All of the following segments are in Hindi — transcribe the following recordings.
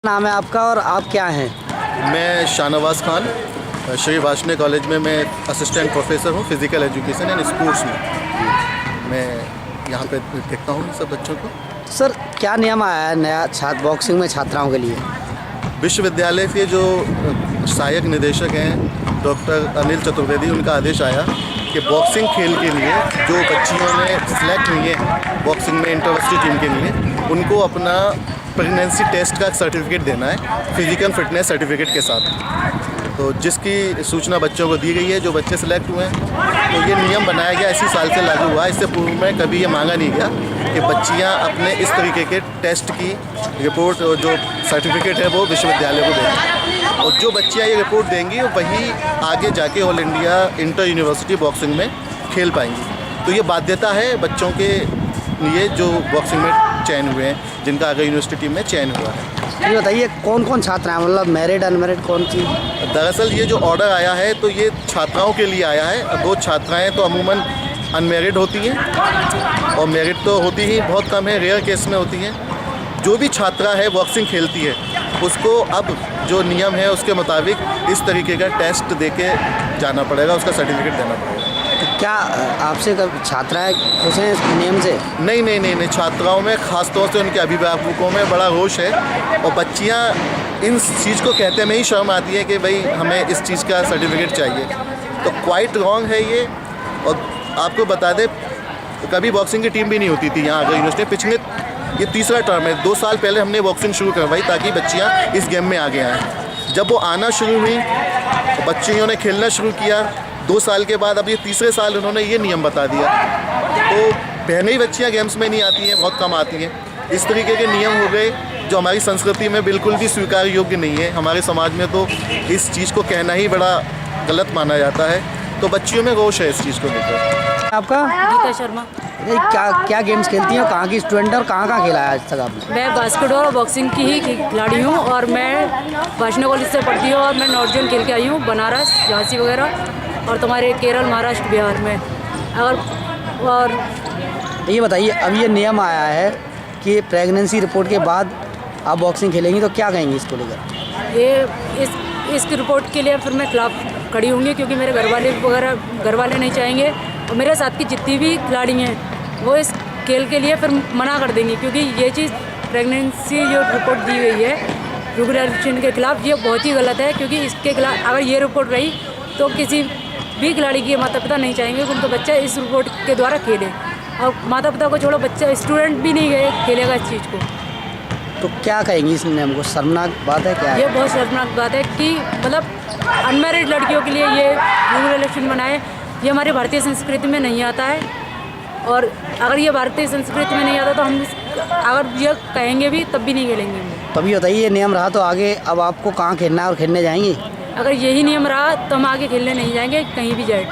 नाम है आपका और आप क्या हैं? मैं शाहनवाज खान, श्री वार्ष्णेय कॉलेज में मैं असिस्टेंट प्रोफेसर हूँ फिज़िकल एजुकेशन एंड स्पोर्ट्स में। मैं यहाँ पे देखता हूँ सब बच्चों को। सर, क्या नियम आया है नया छात्र बॉक्सिंग में छात्राओं के लिए? विश्वविद्यालय के जो सहायक निदेशक हैं डॉक्टर अनिल चतुर्वेदी, उनका आदेश आया कि बॉक्सिंग खेल के लिए जो बच्चियों ने सिलेक्ट हुई हैं बॉक्सिंग में इंटरवर्सिटी टीम के लिए, उनको अपना प्रेगनेंसी टेस्ट का सर्टिफिकेट देना है फिजिकल फिटनेस सर्टिफिकेट के साथ। तो जिसकी सूचना बच्चों को दी गई है, जो बच्चे सिलेक्ट हुए हैं। तो ये नियम बनाया गया, इसी साल से लागू हुआ। इससे पूर्व में कभी ये मांगा नहीं गया कि बच्चियां अपने इस तरीके के टेस्ट की रिपोर्ट और जो सर्टिफिकेट है वो विश्वविद्यालय को देंगे, और जो बच्चियां ये रिपोर्ट देंगी वही आगे जाके all India inter university boxing में खेल पाएंगी। तो ये बाध्यता है बच्चों के लिए जो बॉक्सिंग में चयन हुए हैं, जिनका आगे यूनिवर्सिटी टीम में चयन हुआ है। ये बताइए कौन कौन छात्र हैं, मतलब मैरिड अनमैरिड कौन सी? दरअसल ये जो ऑर्डर आया है तो ये छात्राओं के लिए आया है। 2 छात्राएँ तो अमूमन अनमैरिड होती हैं और मैरिड तो होती ही बहुत कम है, रेयर केस में होती हैं। जो भी छात्रा है बॉक्सिंग खेलती है उसको अब जो नियम है उसके मुताबिक इस तरीके का टेस्ट देके जाना पड़ेगा, उसका सर्टिफिकेट देना पड़ेगा। तो क्या आपसे छात्राएं खुश हैं इस नियम से? नहीं, छात्राओं में ख़ास तौर से उनके अभिभावकों में बड़ा रोष है, और बच्चियां इन चीज़ को कहते में ही शर्म आती है कि भाई हमें इस चीज़ का सर्टिफिकेट चाहिए। तो क्वाइट रॉन्ग है ये। और आपको बता दें, कभी बॉक्सिंग की टीम भी नहीं होती थी यहाँ आगरा यूनिवर्सिटी। पिछले ये तीसरा टर्म है, 2 साल पहले हमने बॉक्सिंग शुरू करवाई ताकि बच्चियाँ इस गेम में आगे आएँ। जब वो आना शुरू हुई, बच्चियों ने खेलना शुरू किया, 2 साल के बाद अब ये तीसरे साल उन्होंने ये नियम बता दिया। तो बहनें ही बच्चियाँ गेम्स में नहीं आती हैं, बहुत कम आती हैं। इस तरीके के नियम हो गए जो हमारी संस्कृति में बिल्कुल भी स्वीकार योग्य नहीं है। हमारे समाज में तो इस चीज़ को कहना ही बड़ा गलत माना जाता है। तो बच्चियों में रोष है इस चीज़ को लेकर। आपका? गीता शर्मा। क्या गेम्स खेलती हैं, कहाँ की स्टूडेंट है और कहाँ खेला है आज तक आपने? मैं बास्केटबॉल और बॉक्सिंग की ही खिलाड़ी हूँ, और मैं वार्ष्णेय कॉलेज से पढ़ती हूँ, और मैं नॉर्थ जोन खेल के आई हूँ, बनारस, झांसी वगैरह, और तुम्हारे केरल, महाराष्ट्र, बिहार में। और ये बताइए, अब ये नियम आया है कि प्रेगनेंसी रिपोर्ट के बाद आप बॉक्सिंग खेलेंगी, तो क्या कहेंगी इसको लेकर? ये इस रिपोर्ट के लिए फिर मैं खिलाफ खड़ी होंगी, क्योंकि मेरे घर वाले नहीं चाहेंगे, और मेरे साथ की जितनी भी खिलाड़ी हैं वो इस खेल के लिए फिर मना कर देंगी, क्योंकि ये चीज़ प्रेगनेंसी जो रिपोर्ट दी गई है रेगुलेशन के खिलाफ, ये बहुत ही गलत है। क्योंकि इसके खिलाफ अगर ये रिपोर्ट रही तो किसी भी खिलाड़ी के माता पिता नहीं चाहेंगे कि उनका बच्चा इस रिपोर्ट के द्वारा खेले, और माता पिता को छोड़ो, बच्चा स्टूडेंट भी नहीं गए खेलेगा इस चीज़ को। तो क्या कहेंगी इस नियम को? शर्मनाक बात है क्या? ये बहुत शर्मनाक बात है कि मतलब अनमैरिड लड़कियों के लिए ये रेगुलेशन बनाए। ये हमारी भारतीय संस्कृति में नहीं आता है, और अगर ये भारतीय संस्कृति में नहीं आता तो हम अगर ये कहेंगे भी तब भी नहीं खेलेंगे। तभी बताइए, ये नियम रहा तो आगे अब आपको कहाँ खेलना है और खेलने जाएंगे? अगर यही नियम रहा तो हम आगे खेलने नहीं जाएंगे, कहीं भी जाए।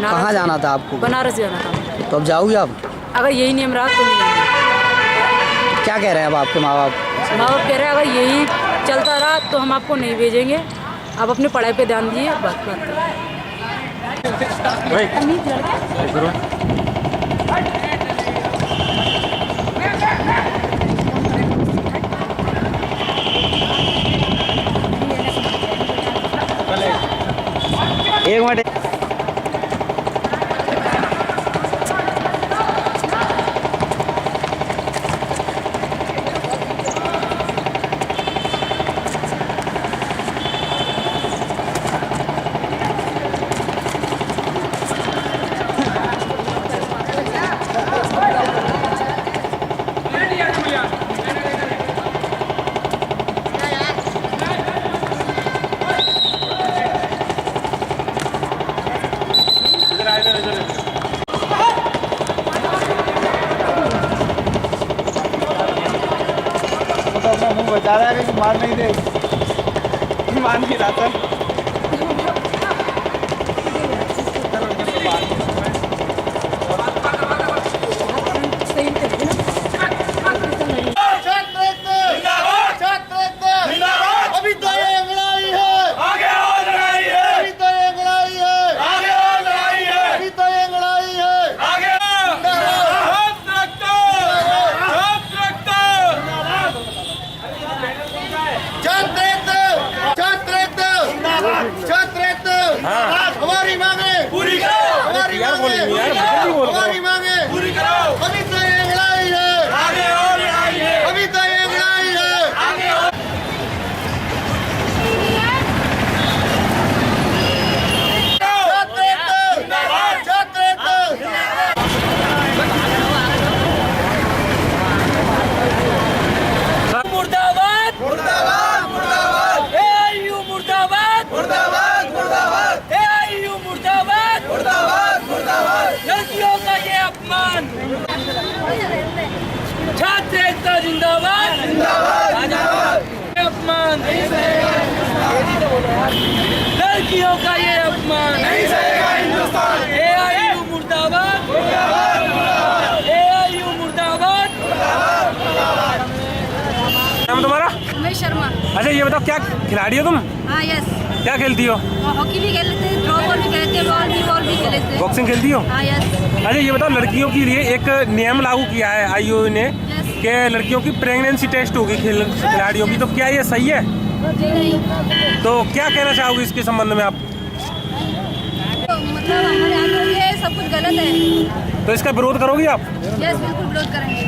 कहाँ जाना था आपको? बनारस जाना था। तो अब जाओगे आप? अगर यही नियम रहा तो नहीं जाएंगे। क्या कह रहे हैं अब आपके माँ बाप? माँ बाप कह रहे हैं अगर यही चलता रहा तो हम आपको नहीं भेजेंगे, आप अपनी पढ़ाई पे ध्यान दिए। बात एक मिनट। मुंह बचा रहा है कि मार नहीं दे, मान नहीं रहा था। अभी तो ये लड़ाई है, आगे और लड़ाई है, अभी तो ये लड़ाई है, आगे और लड़ाई है, अभी तो ये लड़ाई है, आगे हाथ रखो, हाथ रखो। हमारी मांगे पूरी करो, हमारी मांगे हमारी मांगे पूरी करो। अभी तो ये लड़ाई है, आगे और लड़ाई है, अभी तो ये लड़ाई है, आगे और मुर्दाबाद मुर्दाबाद मुर्दाबाद AIU मुर्दाबाद मुर्दाबाद मुर्दाबाद AIU मुर्दाबाद मुर्दाबाद मुर्दाबाद लड़कियों का ये अपमान छात्र एकता जिंदाबाद जिंदाबाद अपमान लड़कियों का ये अपमान नहीं सहेगा हिंदुस्तान AIU मुर्दाबाद AIU मुर्दाबाद नाम तुम्हारा? उमेश शर्मा। अच्छा ये बताओ क्या खिलाड़ी हो तुम? हाँ यस। क्या खेलती हो? हॉकी भी खेल लेते हैं, थ्रो बॉल भी खेलते हैं, वॉलीबॉल भी खेल लेते हैं। बॉक्सिंग खेलती हो? हाँ यस। अच्छा ये बताओ लड़कियों के लिए एक नियम लागू किया है आईओ ने कि लड़कियों की प्रेगनेंसी टेस्ट होगी खिलाड़ियों की, तो क्या ये सही है? जी नहीं। तो क्या कहना चाहोगे इसके संबंध में आप? तो मतलब हमारे यहाँ तो ये सब कुछ गलत है। तो इसका विरोध करोगी आप? यस बिल्कुल विरोध करेंगे।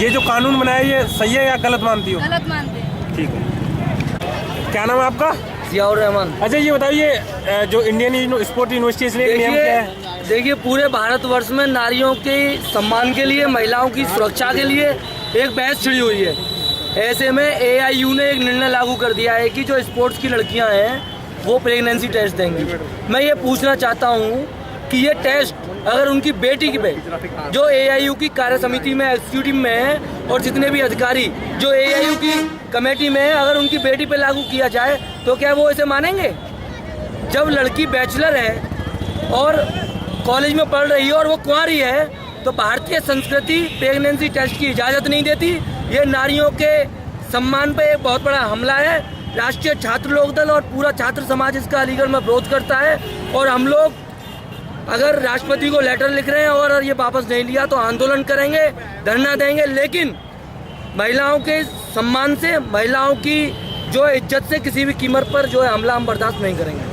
ये जो कानून बनाया ये सही है या गलत मानती हो? गलत मानते हैं। ठीक है। क्या नाम है आपका? जियाउर रहमान। अच्छा ये बताइए जो इंडियन स्पोर्ट यूनिवर्सिटी ने नियम किया है, देखिए पूरे भारतवर्ष में नारियों के सम्मान के लिए, महिलाओं की सुरक्षा के लिए एक बहस छिड़ी हुई है। ऐसे में AIU ने एक निर्णय लागू कर दिया है कि जो स्पोर्ट्स की लड़कियां हैं वो प्रेगनेंसी टेस्ट देंगी। मैं ये पूछना चाहता हूँ कि ये टेस्ट अगर उनकी बेटी की जो AIU की कार्य समिति में एग्जीक्यूटिव में है और जितने भी अधिकारी जो AIU की कमेटी में है, अगर उनकी बेटी पे लागू किया जाए तो क्या वो इसे मानेंगे? जब लड़की बैचलर है और कॉलेज में पढ़ रही है और वो कुंवारी है तो भारतीय संस्कृति प्रेगनेंसी टेस्ट की इजाज़त नहीं देती। ये नारियों के सम्मान पे एक बहुत बड़ा हमला है। राष्ट्रीय छात्र लोक दल और पूरा छात्र समाज इसका अलीगढ़ में विरोध करता है और हम लोग अगर राष्ट्रपति को लेटर लिख रहे हैं और ये वापस नहीं लिया तो आंदोलन करेंगे, धरना देंगे, लेकिन महिलाओं के सम्मान से, महिलाओं की जो इज्जत से किसी भी कीमत पर जो है हमला हम बर्दाश्त नहीं करेंगे।